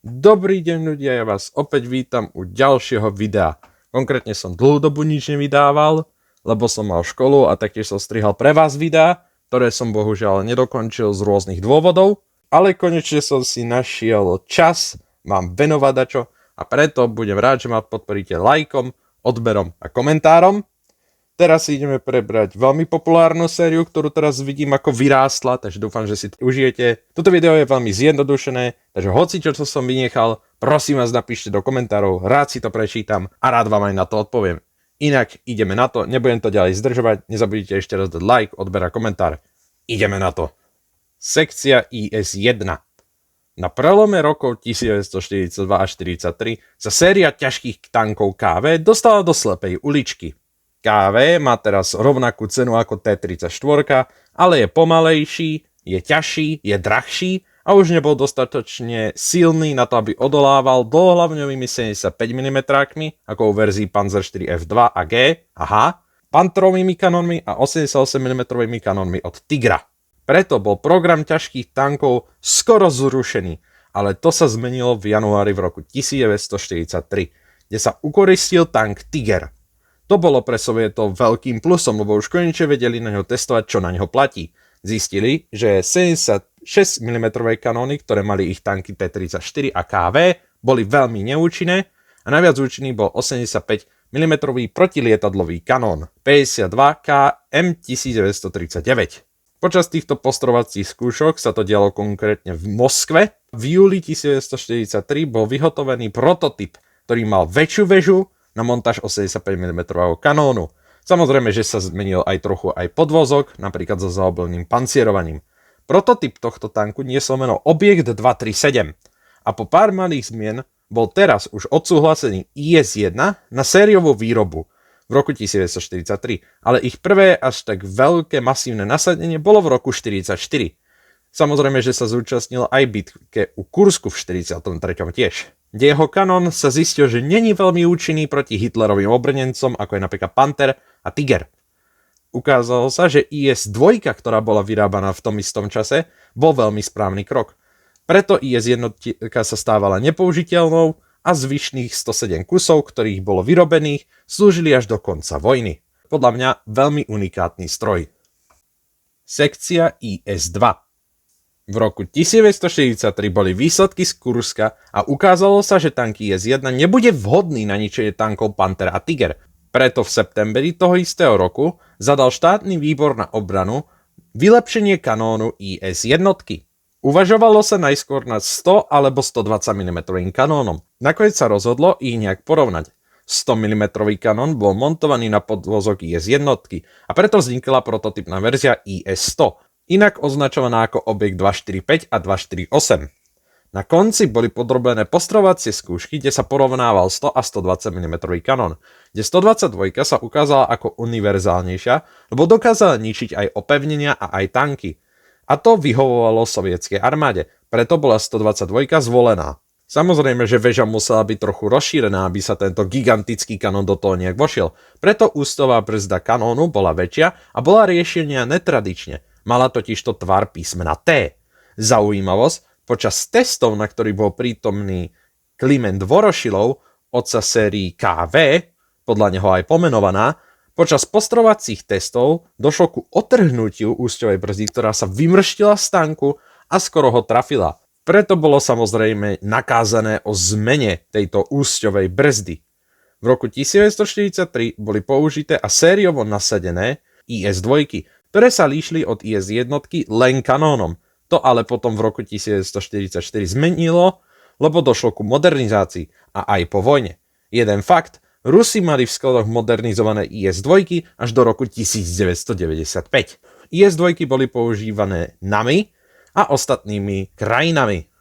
Dobrý deň ľudia, ja vás opäť vítam u ďalšieho videa. Konkrétne som dlhú dobu nič nevydával, lebo som mal školu a taktiež som strihal pre vás videá, ktoré som bohužiaľ nedokončil z rôznych dôvodov, ale konečne som si našiel čas vám venovať dačo a preto budem rád, že ma podporíte lajkom, odberom a komentárom. Teraz si ideme prebrať veľmi populárnu sériu, ktorú teraz vidím ako vyrástla, takže dúfam, že si užijete. Toto video je veľmi zjednodušené, takže hoci čo som vynechal, prosím vás napíšte do komentárov, rád si to prečítam a rád vám aj na to odpoviem. Inak ideme na to, nebudem to ďalej zdržovať, nezabudnite ešte raz dať like, odber a komentár. Ideme na to. Sekcia IS-1. Na prelome rokov 1942 až 1943 sa séria ťažkých tankov KV dostala do slepej uličky. KV má teraz rovnakú cenu ako T-34, ale je pomalejší, je ťažší, je drahší a už nebol dostatočne silný na to, aby odolával dlhohlavňovými 75 mm ako u verzii Panzer IV F2 a G a H, panterovými kanónmi a 88 mm kanónmi od Tigra. Preto bol program ťažkých tankov skoro zrušený, ale to sa zmenilo v januári v roku 1943, kde sa ukoristil tank Tiger. To bolo pre Sovietov veľkým plusom, lebo už konečne vedeli na ňo testovať, čo na ňo platí. Zistili, že 76 mm kanóny, ktoré mali ich tanky T-34 a KV, boli veľmi neúčinné a najviac účinný bol 85 mm protilietadlový kanón 52K M1939. Počas týchto postorovacích skúšok sa to dialo konkrétne v Moskve. V júli 1943 bol vyhotovený prototyp, ktorý mal väčšiu väžu na montáž 85 mm kanónu. Samozrejme, že sa zmenil aj trochu aj podvozok, napríklad so zaobleným pancierovaním. Prototyp tohto tanku niesol meno Objekt 237 a po pár malých zmien bol teraz už odsúhlasený IS-1 na sériovú výrobu v roku 1943, ale ich prvé až tak veľké masívne nasadenie bolo v roku 1944. Samozrejme, že sa zúčastnil aj bitke u Kursku v 1943 tiež, kde jeho kanón sa zistil, že není veľmi účinný proti Hitlerovým obrnencom, ako je napríklad Panther a Tiger. Ukázalo sa, že IS-2, ktorá bola vyrábaná v tom istom čase, bol veľmi správny krok. Preto IS-1 sa stávala nepoužiteľnou a zvyšných 107 kusov, ktorých bolo vyrobených, slúžili až do konca vojny. Podľa mňa veľmi unikátny stroj. Sekcia IS-2. V roku 1943 boli výsledky z Kurska a ukázalo sa, že tank IS-1 nebude vhodný na ničenie tankov Panther a Tiger. Preto v septembri toho istého roku zadal štátny výbor na obranu vylepšenie kanónu IS-1. Uvažovalo sa najskôr nad 100 alebo 120 mm kanónom. Nakoniec sa rozhodlo ich nejak porovnať. 100 mm kanón bol montovaný na podvozok IS-1 a preto vznikla prototypná verzia IS-100. Inak označovaná ako Objekt 245 a 248. Na konci boli podrobené postrovacie skúšky, kde sa porovnával 100 a 120 mm kanón, kde 122 sa ukázala ako univerzálnejšia, lebo dokázala ničiť aj opevnenia a aj tanky. A to vyhovovalo sovietskej armáde, preto bola 122 zvolená. Samozrejme, že väža musela byť trochu rozšírená, aby sa tento gigantický kanón do toho nejak vošiel. Preto ústová brzda kanónu bola väčšia a bola riešenia netradične. Mala totižto tvar písmena T. Zaujímavosť, počas testov, na ktorých bol prítomný Kliment Vorošilov, otca sérii KV, podľa neho aj pomenovaná, počas postrovacích testov došlo ku otrhnutiu úsťovej brzdy, ktorá sa vymrštila z tanku a skoro ho trafila. Preto bolo samozrejme nakázané o zmene tejto úsťovej brzdy. V roku 1943 boli použité a sériovo nasadené IS-2, ktoré sa líšili od IS-1 len kanónom. To ale potom v roku 1944 zmenilo, lebo došlo ku modernizácii a aj po vojne. Jeden fakt, Rusi mali v skladoch modernizované IS-2 až do roku 1995. IS-2 boli používané nami a ostatnými krajinami.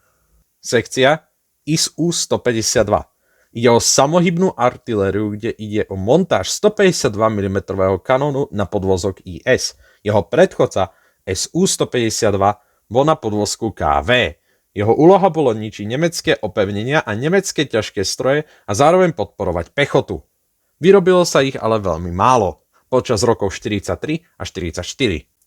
Sekcia IS-152. Ide o samohybnú artilériu, kde ide o montáž 152 mm kanónu na podvozok IS. Jeho predchodca SU-152 bol na podvozku KV. Jeho úloha bolo ničiť nemecké opevnenia a nemecké ťažké stroje a zároveň podporovať pechotu. Vyrobilo sa ich ale veľmi málo, počas rokov 43 a 44.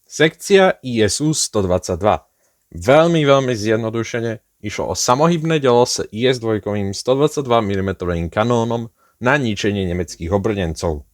Sekcia ISU-122. Veľmi zjednodušene, Išlo o samohybné dielo s IS-2 122 mm kanónom na ničenie nemeckých obrnencov.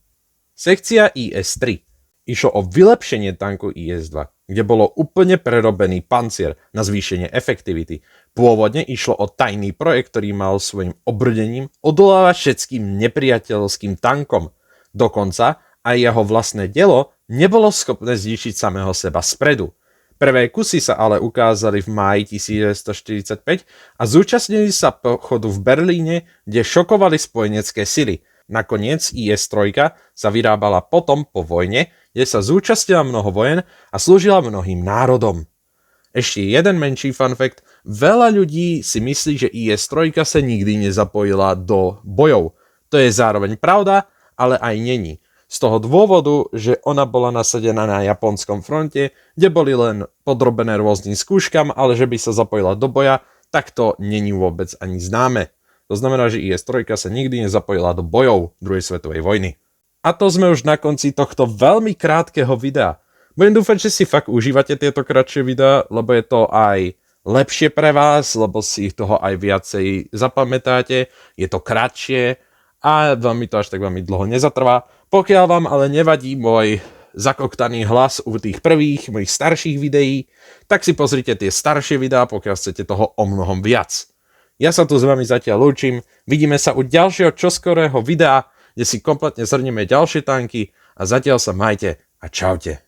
Sekcia IS-3. Išlo o vylepšenie tanku IS-2, kde bolo úplne prerobený pancier na zvýšenie efektivity. Pôvodne išlo o tajný projekt, ktorý mal svojim obrnením odolávať všetkým nepriateľským tankom. Dokonca aj jeho vlastné dielo nebolo schopné zničiť samého seba spredu. Prvé kusy sa ale ukázali v máji 1945 a zúčastnili sa pochodu v Berlíne, kde šokovali spojenecké sily. Nakoniec IS-3 sa vyrábala potom po vojne, kde sa zúčastnila mnoho vojen a slúžila mnohým národom. Ešte jeden menší fun fact, veľa ľudí si myslí, že IS-3 sa nikdy nezapojila do bojov. To je zároveň pravda, ale aj není. Z toho dôvodu, že ona bola nasadená na japonskom fronte, kde boli len podrobené rôznym skúškam, ale že by sa zapojila do boja, tak to není vôbec ani známe. To znamená, že IS-3 sa nikdy nezapojila do bojov druhej svetovej vojny. A to sme už na konci tohto veľmi krátkeho videa. Budem dúfať, že si fakt užívate tieto kratšie videá, lebo je to aj lepšie pre vás, lebo si ich toho aj viacej zapamätáte, je to kratšie a vám to až tak veľmi dlho nezatrvá. Pokiaľ vám ale nevadí môj zakoktaný hlas u tých prvých, mojich starších videí, tak si pozrite tie staršie videá, pokiaľ chcete toho o mnohom viac. Ja sa tu s vami zatiaľ lúčim, vidíme sa u ďalšieho čoskorého videa, kde si kompletne zhrnieme ďalšie tanky a zatiaľ sa majte a čaute.